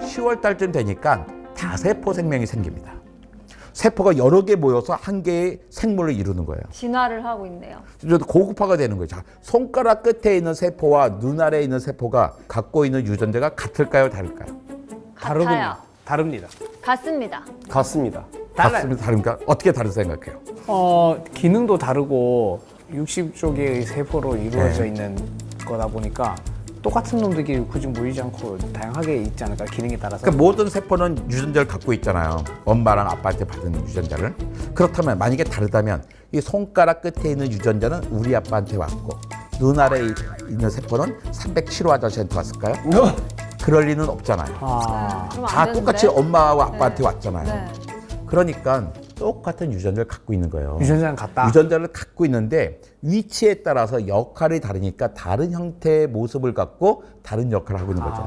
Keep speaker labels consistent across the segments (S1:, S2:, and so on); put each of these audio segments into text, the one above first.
S1: (10월) 달쯤 되니까 다세포 생명이 생깁니다. 세포가 여러 개 모여서 한 개의 생물을 이루는 거예요.
S2: 진화를 하고 있네요.
S1: 고급화가 되는 거죠. 자, 손가락 끝에 있는 세포와 눈 아래에 있는 세포가 갖고 있는 유전자가 같을까요, 다를까요?
S2: 같아요.
S3: 다릅니다.
S2: 같습니다.
S3: 같습니다.
S1: 같습니다. 다릅니까? 어떻게 다른 생각해요?
S3: 기능도 다르고 60쪽의 세포로 이루어져
S1: 네.
S3: 있는 거다 보니까 똑같은 놈들끼리 굳이 모이지 않고 다양하게 있지 않을까, 기능에 따라서.
S1: 그러니까 모든 세포는 유전자를 갖고 있잖아요. 엄마랑 아빠한테 받은 유전자를. 그렇다면 만약에 다르다면 이 손가락 끝에 있는 유전자는 우리 아빠한테 왔고 눈 아래에 있는 세포는 307호 아저씨한테 왔을까요? 그럴 리는 없잖아요.
S3: 아,
S2: 그럼 안
S1: 다
S2: 되는데?
S1: 똑같이 엄마와 아빠한테
S2: 네.
S1: 왔잖아요.
S2: 네.
S1: 그러니까 똑같은 유전자를 갖고 있는 거예요.
S3: 유전자는 같다.
S1: 유전자를 갖고 있는데 위치에 따라서 역할이 다르니까 다른 형태의 모습을 갖고 다른 역할을 하고 있는 거죠.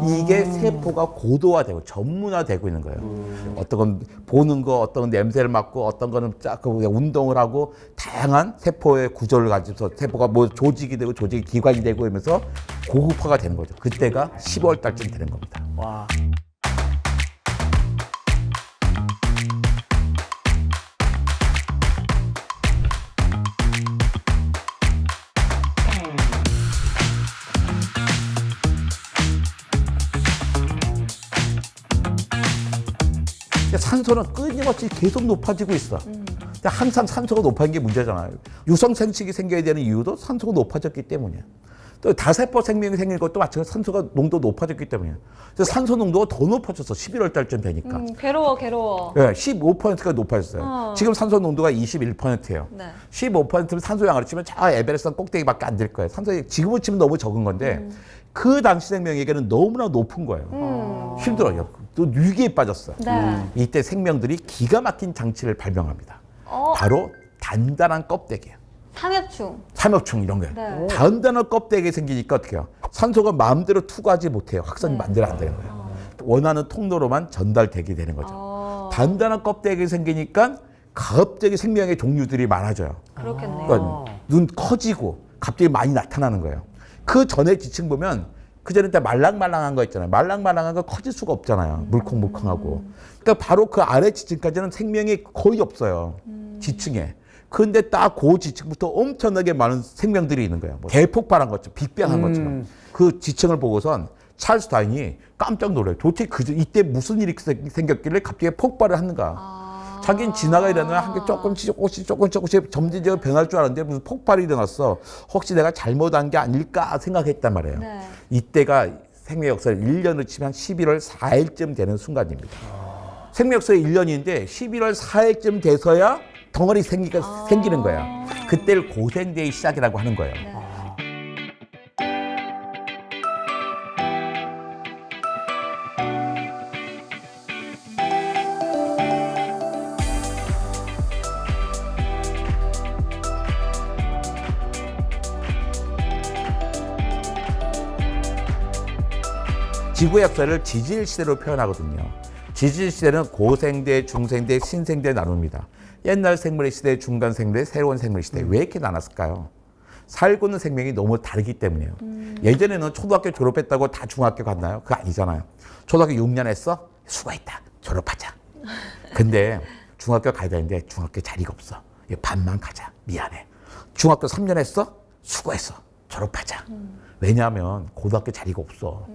S1: 이게 세포가 고도화되고 전문화되고 있는 거예요. 어떤 건 보는 거, 어떤 건 냄새를 맡고, 어떤 거는 운동을 하고 다양한 세포의 구조를 가지고서 세포가 뭐 조직이 되고 조직이 기관이 되고 이러면서 고급화가 되는 거죠. 그때가 10월 달쯤 되는 겁니다.
S3: 와.
S1: 산소는 끊임없이 계속 높아지고 있어. 근데 항상 산소가 높아진 게 문제잖아요. 유성 생식이 생겨야 되는 이유도 산소가 높아졌기 때문이야. 또 다세포 생명이 생긴 것도 마찬가지로 산소가 농도 높아졌기 때문이야. 그래서 산소 농도가 더 높아졌어. 11월 달쯤 되니까.
S2: 괴로워.
S1: 네, 15%가 높아졌어요. 지금 산소 농도가 21%예요.
S2: 네.
S1: 15%를 산소 양으로 치면 저 에베레스트 꼭대기밖에 안 될 거예요. 산소 지금은 치면 너무 적은 건데 그 당시 생명에게는 너무나 높은 거예요. 힘들어요. 또 위기에 빠졌어.
S2: 네.
S1: 이때 생명들이 기가 막힌 장치를 발명합니다.
S2: 어,
S1: 바로 단단한 껍데기예요.
S2: 삼엽충.
S1: 삼엽충 이런 거예요.
S2: 네.
S1: 단단한 껍데기 생기니까 어떻게 해요? 산소가 마음대로 투과하지 못해요. 확산이 마음대로 안 되는 거예요. 원하는 통로로만 전달되게 되는 거죠. 단단한 껍데기 생기니까 갑자기 생명의 종류들이 많아져요.
S2: 그렇겠네요.
S1: 그러니까 눈 커지고 갑자기 많이 나타나는 거예요. 그 전에 지층 보면 그 전에 다 말랑말랑한 거 있잖아요. 말랑말랑한 거 커질 수가 없잖아요. 물컹물컹하고. 그러니까 바로 그 아래 지층까지는 생명이 거의 없어요. 지층에. 근데 딱 그 지층부터 엄청나게 많은 생명들이 있는 거예요. 뭐 대폭발한 것처럼, 빅뱅한 것처럼. 그 지층을 보고선 찰스 다윈이 깜짝 놀라요. 도대체 이때 무슨 일이 생겼길래 갑자기 폭발을 하는가. 자기는 진화가 일어나면 한 개 조금씩 점진적으로 변할 줄 알았는데 무슨 폭발이 일어났어. 혹시 내가 잘못한 게 아닐까 생각했단 말이에요.
S2: 네.
S1: 이때가 생명 역사를 1년으로 치면 11월 4일쯤 되는 순간입니다. 생명 역사의 1년인데 11월 4일쯤 돼서야 덩어리 생기는 거야. 그때를 고생대의 시작이라고 하는 거예요.
S2: 네.
S1: 지구의 역사를 지질 시대로 표현하거든요. 지질 시대는 고생대, 중생대, 신생대 나눕니다. 옛날 생물의 시대, 중간 생물의 새로운 생물의 시대. 왜 이렇게 나눴을까요? 살고 있는 생명이 너무 다르기 때문이에요. 예전에는 초등학교 졸업했다고 다 중학교 갔나요? 그거 아니잖아요. 초등학교 6년 했어? 수고했다. 졸업하자. 근데 중학교 가야 되는데 중학교 자리가 없어. 반만 가자. 미안해. 중학교 3년 했어? 수고했어. 졸업하자. 왜냐하면 고등학교 자리가 없어.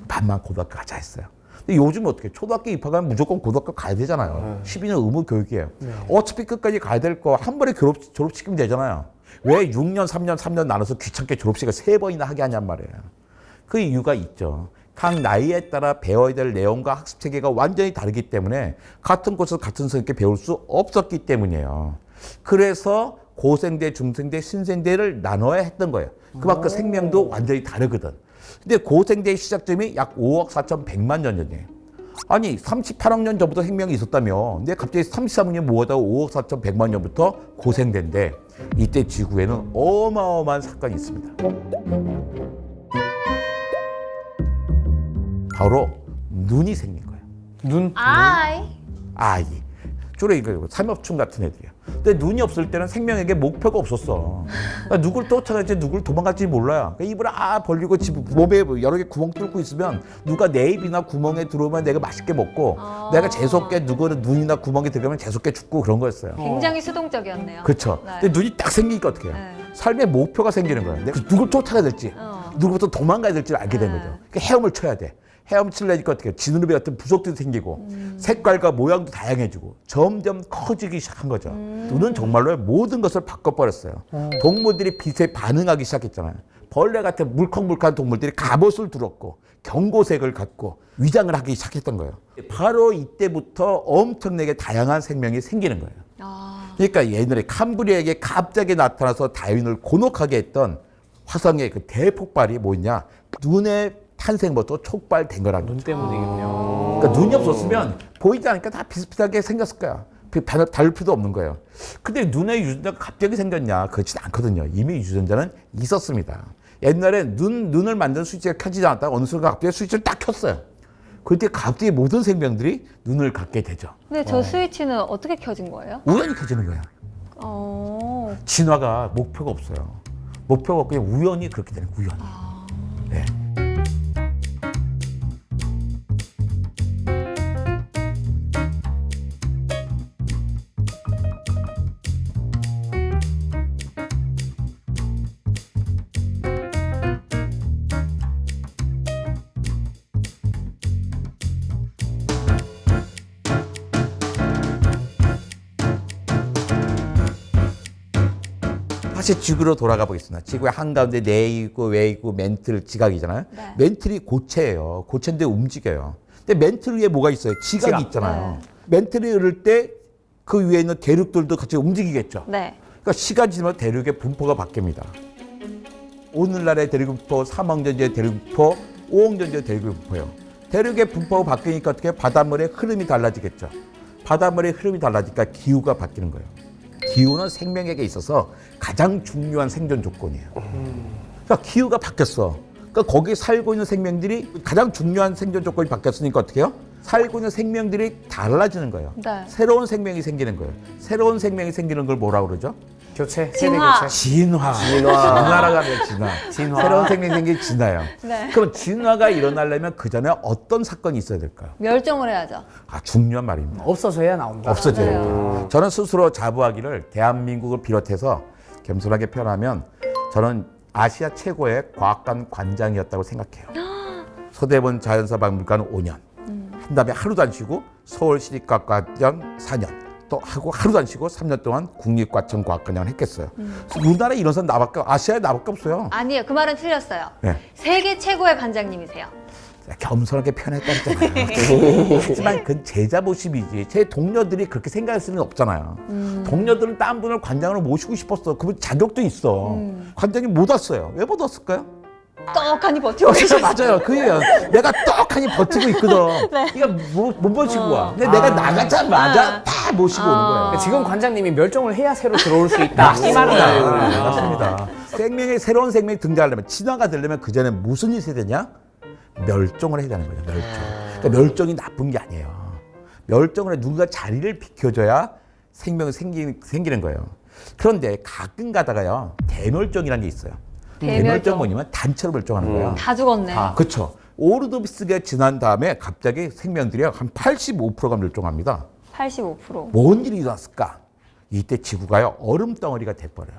S1: 반만 고등학교 가자 했어요. 근데 요즘 어떻게 초등학교 입학하면 무조건 고등학교 가야 되잖아요. 12년 의무 교육이에요. 어차피 끝까지 가야 될 거 한 번에 졸업시키면 되잖아요. 왜 6년, 3년 나눠서 귀찮게 졸업식을 3번이나 하게 하냔 말이에요. 그 이유가 있죠. 각 나이에 따라 배워야 될 내용과 학습 체계가 완전히 다르기 때문에 같은 곳에서 같은 선생님께 배울 수 없었기 때문이에요. 그래서 고생대, 중생대, 신생대를 나눠야 했던 거예요. 그만큼 생명도 완전히 다르거든. 근데 고생대의 시작점이 약 5억 4,100만 년 전이에요. 아니 38억 년 전부터 생명이 있었다며. 근데 갑자기 33년 모아다 5억 4,100만 년부터 고생대인데 이때 지구에는 어마어마한 사건이 있습니다. 바로 눈이 생긴 거예요.
S3: 눈?
S2: 아이.
S1: 아이. 주로 이거 삼엽충 같은 애들이야. 근데 눈이 없을 때는 생명에게 목표가 없었어. 그러니까 누굴 쫓아갈지 누굴 도망갈지 몰라요. 그러니까 입을 벌리고 몸에 여러 개 구멍 뚫고 있으면 누가 내 입이나 구멍에 들어오면 내가 맛있게 먹고 내가 재수없게 누구는 눈이나 구멍에 들어가면 재수없게 죽고 그런 거였어요.
S2: 굉장히 수동적이었네요.
S1: 그렇죠.
S2: 네.
S1: 근데 눈이 딱 생기니까 어떻게 해요?
S2: 네.
S1: 삶의 목표가 생기는 거예요. 내가 누굴 쫓아가야 될지 누구부터 도망가야 될지를 알게 된
S2: 네.
S1: 거죠. 그러니까 헤엄을 쳐야 돼. 헤엄 치려니까 어떻게 해요? 지느러미 같은 부속도 생기고 색깔과 모양도 다양해지고 점점 커지기 시작한 거죠. 눈은 정말로 모든 것을 바꿔버렸어요. 동물들이 빛에 반응하기 시작했잖아요. 벌레 같은 물컹물컹한 동물들이 갑옷을 두렀고 경고색을 갖고 위장을 하기 시작했던 거예요. 바로 이때부터 엄청나게 다양한 생명이 생기는 거예요.
S2: 아,
S1: 그러니까 옛날에 캄브리아에게 갑자기 나타나서 다윈을 곤혹하게 했던 화성의 그 대폭발이 뭐냐? 눈의 탄생부터 촉발된 거라는
S3: 눈
S1: 거죠.
S3: 때문이군요.
S1: 그러니까 눈이 없었으면 보이지 않으니까 다 비슷비슷하게 생겼을 거야. 다를 필요도 없는 거예요. 근데 눈의 유전자가 갑자기 생겼냐? 그렇지 않거든요. 이미 유전자는 있었습니다. 옛날에 눈을 만드는 스위치가 켜지지 않았다가 어느 순간 갑자기 스위치를 딱 켰어요. 그때 갑자기 모든 생명들이 눈을 갖게 되죠.
S2: 근데 저 스위치는 어떻게 켜진 거예요?
S1: 우연히 켜지는 거야. 진화가 목표가 없어요. 목표가 없고 그냥 우연히 그렇게 되는 거예요. 우연히. 네. 다시 지구로 돌아가 보겠습니다. 지구의 한가운데 내이고 외이고 멘틀 지각이잖아요.
S2: 네.
S1: 멘틀이 고체예요. 고체인데 움직여요. 근데 멘틀 위에 뭐가 있어요? 지각이
S3: 지각.
S1: 있잖아요. 멘틀이 흐를 때 그 위에 있는 대륙들도 같이 움직이겠죠.
S2: 네.
S1: 그러니까 시간이 지나면 대륙의 분포가 바뀝니다. 오늘날의 대륙 분포, 3억 년 전의 대륙 분포, 5억 년 전의 대륙 분포예요. 대륙의 분포가 바뀌니까 어떻게 해요? 바닷물의 흐름이 달라지겠죠. 바닷물의 흐름이 달라지니까 기후가 바뀌는 거예요. 기후는 생명에게 있어서 가장 중요한 생존 조건이에요. 그러니까 기후가 바뀌었어. 그러니까 거기에 살고 있는 생명들이 가장 중요한 생존 조건이 바뀌었으니까 어떻게 해요? 살고 있는 생명들이 달라지는 거예요.
S2: 네.
S1: 새로운 생명이 생기는 거예요. 새로운 생명이 생기는 걸 뭐라고 그러죠?
S3: 교체, 세대
S2: 진화.
S3: 교체.
S1: 진화. 진화라고 하면 진화.
S3: 진화.
S1: 새로운 생명이 생긴 진화예요.
S2: 네.
S1: 그럼 진화가 일어나려면 그 전에 어떤 사건이 있어야 될까요?
S2: 멸종을 해야죠.
S1: 아, 중요한 말입니다.
S3: 없어져야 나온다.
S1: 없어져요.
S2: 맞아요.
S1: 저는 스스로 자부하기를 대한민국을 비롯해서 겸손하게 표현하면 저는 아시아 최고의 과학관 관장이었다고 생각해요. 서대문 자연사박물관 5년. 한 다음에 하루도 안 쉬고 서울시립과학관 4년. 또 하고 하루도 안 쉬고 3년 동안 국립과천과학관장을 했겠어요. 우리나라에 이런 사람 나밖에 아시아에 나밖에 없어요.
S2: 아니에요. 그 말은 틀렸어요.
S1: 네.
S2: 세계 최고의 관장님이세요.
S1: 겸손하게 표현했다잖아요. 하지만 그건 제 자부심이지. 제 동료들이 그렇게 생각할 수는 없잖아요. 동료들은 딴 분을 관장으로 모시고 싶었어. 그분 자격도 있어. 관장이 못 왔어요. 왜 못 왔을까요?
S2: 떡하니 버티고 계셨어요.
S1: 맞아요. 그게요. 내가 떡하니 버티고 있거든. 그러니까 못 버티고 와. 근데 내가 나가자마자 다 모시고 오는 거예요.
S3: 지금 관장님이 멸종을 해야 새로 들어올 수 있다. 이 말은
S1: 맞습니다. 생명의 새로운 생명이 등장하려면 진화가 되려면 그 전에 무슨 일이 있어야 되냐? 멸종을 해야 되는 거죠. 멸종. 그러니까 멸종이 나쁜 게 아니에요. 멸종을 해 누군가 자리를 비켜줘야 생명이 생기는 거예요. 그런데 가끔 가다가요 대멸종이라는 게 있어요. 대멸종 뭐냐면 단체로 멸종하는 거예요.
S2: 다 죽었네.
S1: 그렇죠. 오르도비스가 지난 다음에 갑자기 생명들이 한 85%가 멸종합니다.
S2: 85%.
S1: 뭔 일이 일어났을까? 이때 지구가요 얼음 덩어리가 돼버려요.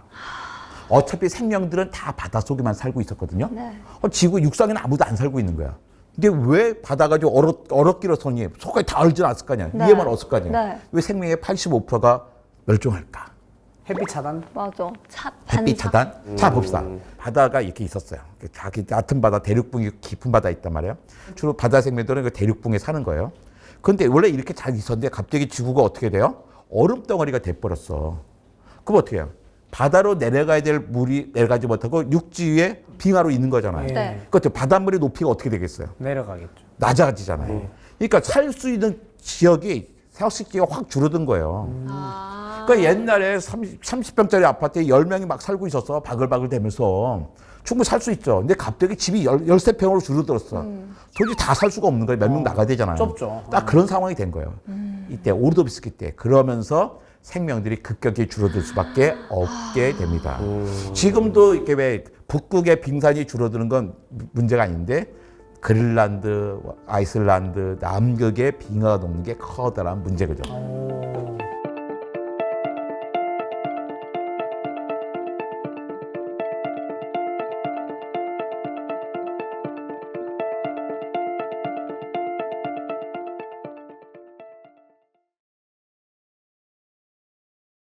S1: 어차피 생명들은 다 바닷속에만 살고 있었거든요.
S2: 네.
S1: 지구 육상에는 아무도 안 살고 있는 거야. 근데 왜 바다가 좀 얼었기로서니 속까지 다 얼진 않았을 거 아니야.
S2: 네.
S1: 위에만 없을 거 아니야.
S2: 네.
S1: 왜 생명의 85%가 멸종할까?
S3: 햇빛 차단.
S2: 맞아.
S1: 햇빛 차단? 자 봅시다. 바다가 이렇게 있었어요. 자기 얕은 바다, 대륙붕이 깊은 바다에 있단 말이에요. 주로 바다 생명들은 그 대륙붕에 사는 거예요. 근데 원래 이렇게 잘 있었는데 갑자기 지구가 어떻게 돼요? 얼음 덩어리가 돼버렸어. 그럼 어떻게 해요? 바다로 내려가야 될 물이 내려가지 못하고 육지 위에 빙하로 있는 거잖아요.
S2: 네.
S1: 그렇죠. 바닷물의 높이가 어떻게 되겠어요?
S3: 내려가겠죠.
S1: 낮아지잖아요. 그러니까 살 수 있는 지역이 세워시기가 확 줄어든 거예요. 그러니까 옛날에 30평짜리 아파트에 10명이 막 살고 있었어. 바글바글 되면서. 충분히 살 수 있죠. 근데 갑자기 집이 13평으로 줄어들었어. 도저히 다 살 수가 없는 거예요. 몇 명 나가야 되잖아요.
S3: 좁죠.
S1: 딱 그런 상황이 된 거예요. 이때 오르도비스키 때. 그러면서 생명들이 급격히 줄어들 수밖에 없게 됩니다. 지금도 이렇게 왜 북극의 빙산이 줄어드는 건 문제가 아닌데 그린란드, 아이슬란드, 남극의 빙하가 녹는 게 커다란 문제거죠.